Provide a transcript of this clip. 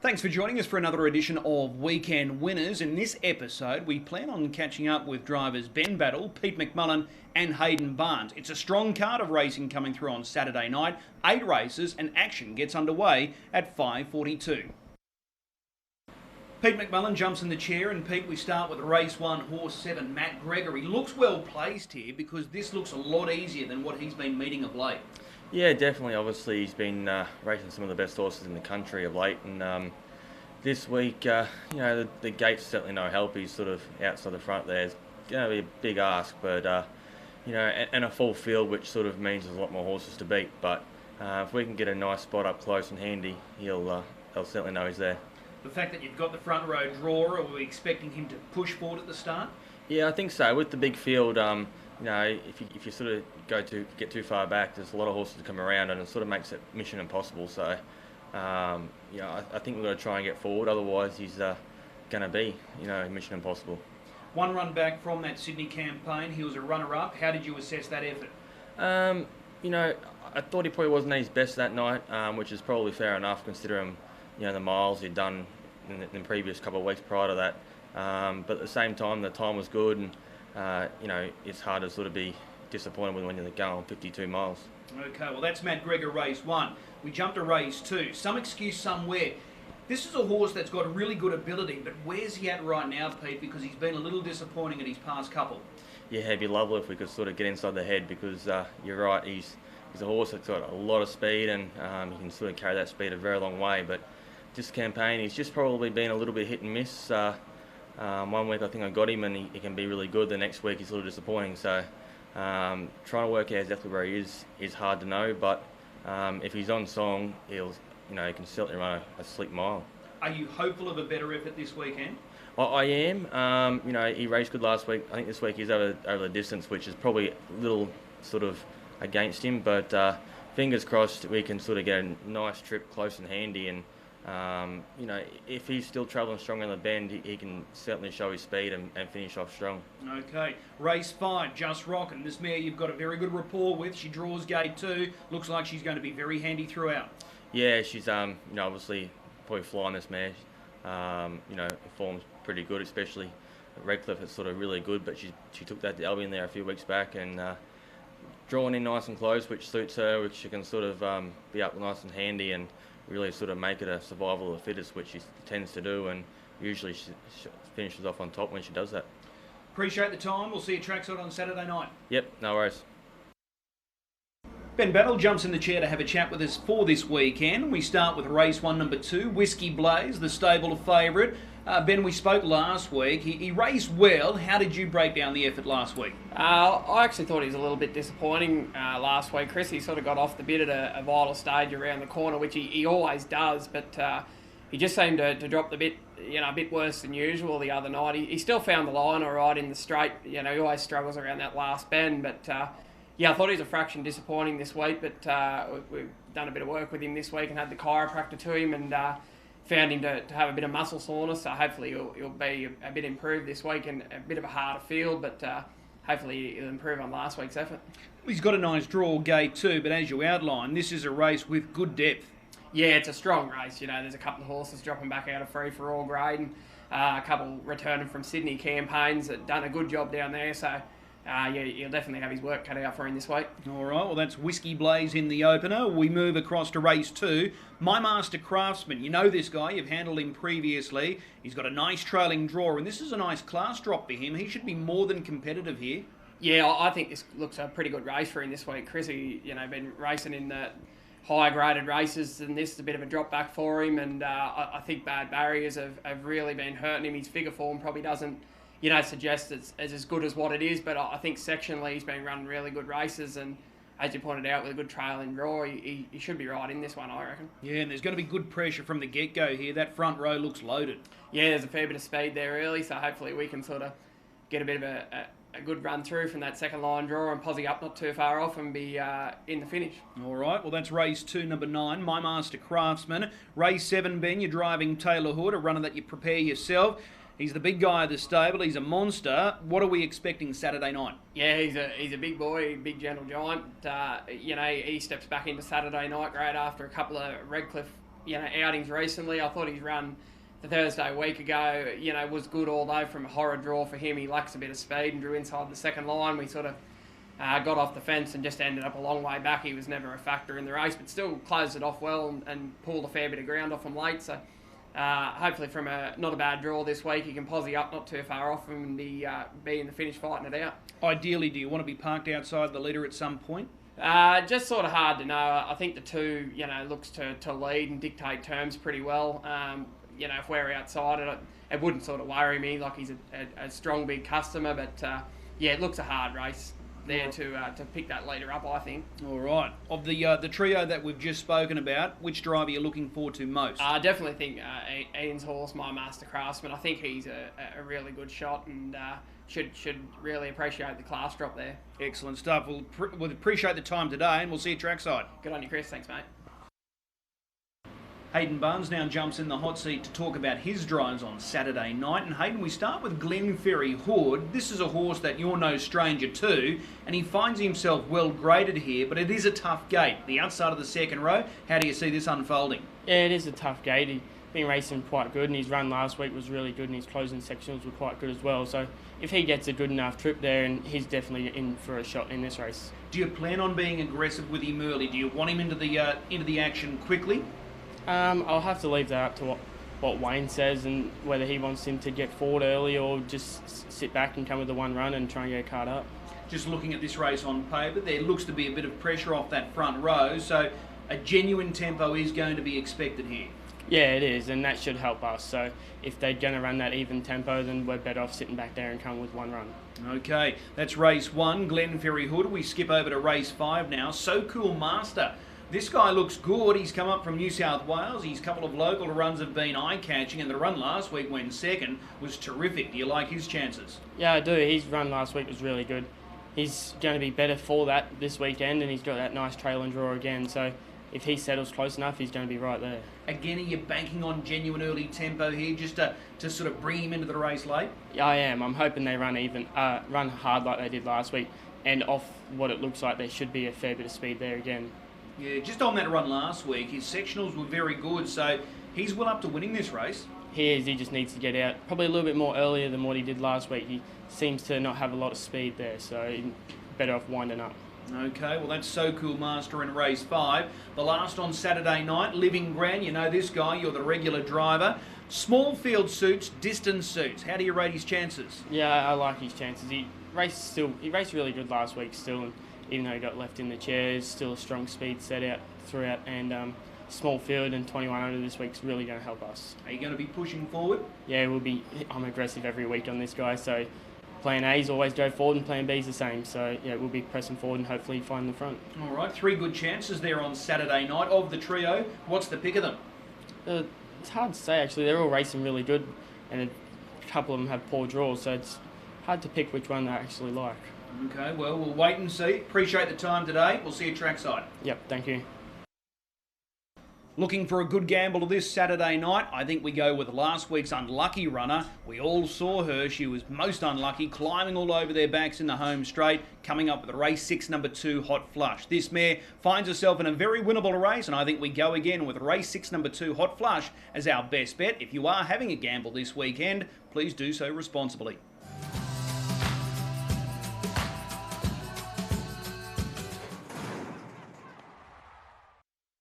Thanks for joining us for another edition of Weekend Winners. In this episode, we plan on catching up with drivers Ben Battle, Pete McMullen and Hayden Barnes. It's a strong card of racing coming through on Saturday night. 8 races and action gets underway at 5:42. Pete McMullen jumps in the chair, and Pete, we start with race 1, horse 7, Matt Gregory. Looks well placed here because this looks a lot easier than what he's been meeting of late. Yeah, definitely. Obviously, he's been racing some of the best horses in the country of late, and this week, the gate's certainly no help. He's sort of outside the front there. It's going to be a big ask, but and a full field, which sort of means there's a lot more horses to beat. But if we can get a nice spot up close and handy, they'll certainly know he's there. The fact that you've got the front row drawer, are we expecting him to push forward at the start? Yeah, I think so. With the big field, if you sort of get too far back, there's a lot of horses to come around, and it sort of makes it mission impossible. So, I think we've got to try and get forward. Otherwise, he's going to be, mission impossible. One run back from that Sydney campaign. He was a runner-up. How did you assess that effort? I thought he probably wasn't at his best that night, which is probably fair enough considering, the miles he'd done in the previous couple of weeks prior to that. But at the same time, the time was good, and it's hard to sort of be disappointed when you're going 52 miles. Okay, well that's Matt Gregory race 1. We jump to race 2. Some excuse somewhere. This is a horse that's got really good ability, but where's he at right now, Pete? Because he's been a little disappointing at his past couple. Yeah, it'd be lovely if we could sort of get inside the head, because you're right, he's a horse that's got a lot of speed, and he can sort of carry that speed a very long way. But this campaign, he's just probably been a little bit hit and miss. One week I think I got him, and he can be really good. The next week he's a little disappointing. So trying to work out exactly where he is hard to know. But if he's on song, he can certainly run a sleek mile. Are you hopeful of a better effort this weekend? I am. He raced good last week. I think this week he's over the distance, which is probably a little sort of against him. But fingers crossed we can sort of get a nice trip close and handy. And if he's still travelling strong on the bend, he can certainly show his speed and finish off strong. Okay, race 5, Just Rockin'. This mare you've got a very good rapport with. She draws gate 2. Looks like she's going to be very handy throughout. Yeah, she's obviously probably flying this mare. Form's pretty good, especially at Redcliffe. It's sort of really good, but she took that to Albion there a few weeks back, and drawn in nice and close, which suits her, which she can sort of be up nice and handy and really sort of make it a survival of the fittest, which she tends to do, and usually she finishes off on top when she does that. Appreciate the time. We'll see you trackside on Saturday night. Yep, no worries. Ben Battle jumps in the chair to have a chat with us for this weekend. We start with race 1, number 2, Whiskey Blaze, the stable favourite. Ben, we spoke last week. He raced well. How did you break down the effort last week? I actually thought he was a little bit disappointing last week, Chris. He sort of got off the bit at a vital stage around the corner, which he always does, but he just seemed to drop the bit, a bit worse than usual the other night. He still found the line all right in the straight. He always struggles around that last bend, but I thought he was a fraction disappointing this week, but we've done a bit of work with him this week and had the chiropractor to him, and found him to have a bit of muscle soreness, so hopefully he'll be a bit improved this week and a bit of a harder field, but hopefully he'll improve on last week's effort. He's got a nice draw gate too, but as you outlined, this is a race with good depth. Yeah, it's a strong race. There's a couple of horses dropping back out of free-for-all grade, and a couple returning from Sydney campaigns that done a good job down there, so he'll definitely have his work cut out for him this week. All right, well, that's Whiskey Blaze in the opener. We move across to race 2. My Master Craftsman. You know this guy. You've handled him previously. He's got a nice trailing draw, and this is a nice class drop for him. He should be more than competitive here. Yeah, I think this looks a pretty good race for him this week. Chris, been racing in the higher graded races, and this is a bit of a drop back for him, and I think bad barriers have really been hurting him. His figure form probably doesn't suggest it's as good as what it is, but I think sectionally he's been running really good races, and as you pointed out, with a good trailing draw, he should be right in this one, I reckon. Yeah, and there's going to be good pressure from the get-go here. That front row looks loaded. Yeah, there's a fair bit of speed there early, so hopefully we can sort of get a bit of a good run through from that second line draw and posse up not too far off and be in the finish. All right, well, that's race 2, number 9, My Master Craftsman. Race 7, Ben, you're driving Taylor Hood, a runner that you prepare yourself. He's the big guy of the stable. He's a monster. What are we expecting Saturday night? Yeah, he's a big boy, big gentle giant. He steps back into Saturday night great after a couple of Redcliffe outings recently. I thought his run the Thursday a week ago, was good, although from a horror draw for him, he lacks a bit of speed and drew inside the second line. We sort of got off the fence and just ended up a long way back. He was never a factor in the race, but still closed it off well and pulled a fair bit of ground off him late. So hopefully from not a bad draw this week, he can posse up not too far off him and be in the finish fighting it out. Ideally, do you want to be parked outside the leader at some point? Just sort of hard to know. I think the two, looks to lead and dictate terms pretty well. If we're outside, it wouldn't sort of worry me. Like, he's a strong, big customer, but it looks a hard race there to pick that leader up, I think. All right. Of the trio that we've just spoken about, which driver are you looking forward to most? I definitely think Ian's horse, My Master Craftsman. I think he's a really good shot and should really appreciate the class drop there. Excellent stuff. We'll appreciate the time today, and we'll see you trackside. Good on you, Chris. Thanks, mate. Hayden Barnes now jumps in the hot seat to talk about his drives on Saturday night. And Hayden, we start with Glenferrie Hood. This is a horse that you're no stranger to, and he finds himself well graded here, but it is a tough gate. The outside of the second row, how do you see this unfolding? Yeah, it is a tough gate. He's been racing quite good, and his run last week was really good, and his closing sectionals were quite good as well. So if he gets a good enough trip there, and he's definitely in for a shot in this race. Do you plan on being aggressive with him early? Do you want him into the action quickly? I'll have to leave that up to what Wayne says and whether he wants him to get forward early or just sit back and come with the one run and try and get a card up. Just looking at this race on paper, there looks to be a bit of pressure off that front row, so a genuine tempo is going to be expected here. Yeah, it is, and that should help us. So if they're going to run that even tempo, then we're better off sitting back there and coming with one run. Okay, that's race 1, Glenferrie Hood. We skip over to race 5 now. So Cool Master. This guy looks good. He's come up from New South Wales. His couple of local runs have been eye-catching, and the run last week when second was terrific. Do you like his chances? Yeah, I do. His run last week was really good. He's going to be better for that this weekend, and he's got that nice trail and draw again. So if he settles close enough, he's going to be right there. Again, are you banking on genuine early tempo here just to sort of bring him into the race late? Yeah, I am. I'm hoping they run hard like they did last week, and off what it looks like, there should be a fair bit of speed there again. Yeah, just on that run last week, his sectionals were very good, so he's well up to winning this race. He is. He just needs to get out probably a little bit more earlier than what he did last week. He seems to not have a lot of speed there, so he's better off winding up. Okay, well that's So Cool Master in race 5. The last on Saturday night, Living Grand. You know this guy, you're the regular driver. Small field suits, distance suits. How do you rate his chances? Yeah, I like his chances. He raced really good last week still, and even though he got left in the chair, still a strong speed set out throughout, and small field and 2100 this week's really going to help us. Are you going to be pushing forward? Yeah, I'm aggressive every week on this guy, so plan A is always go forward and plan B is the same. So yeah, we'll be pressing forward and hopefully find the front. All right, 3 good chances there on Saturday night. Of the trio, what's the pick of them? It's hard to say actually. They're all racing really good, and a couple of them have poor draws, so it's hard to pick which one they actually like. Okay, well, we'll wait and see. Appreciate the time today. We'll see you trackside. Yep, thank you. Looking for a good gamble this Saturday night? I think we go with last week's unlucky runner. We all saw her. She was most unlucky, climbing all over their backs in the home straight, coming up with race 6, number 2, Hot Flush. This mare finds herself in a very winnable race, and I think we go again with race 6, number 2, Hot Flush as our best bet. If you are having a gamble this weekend, please do so responsibly.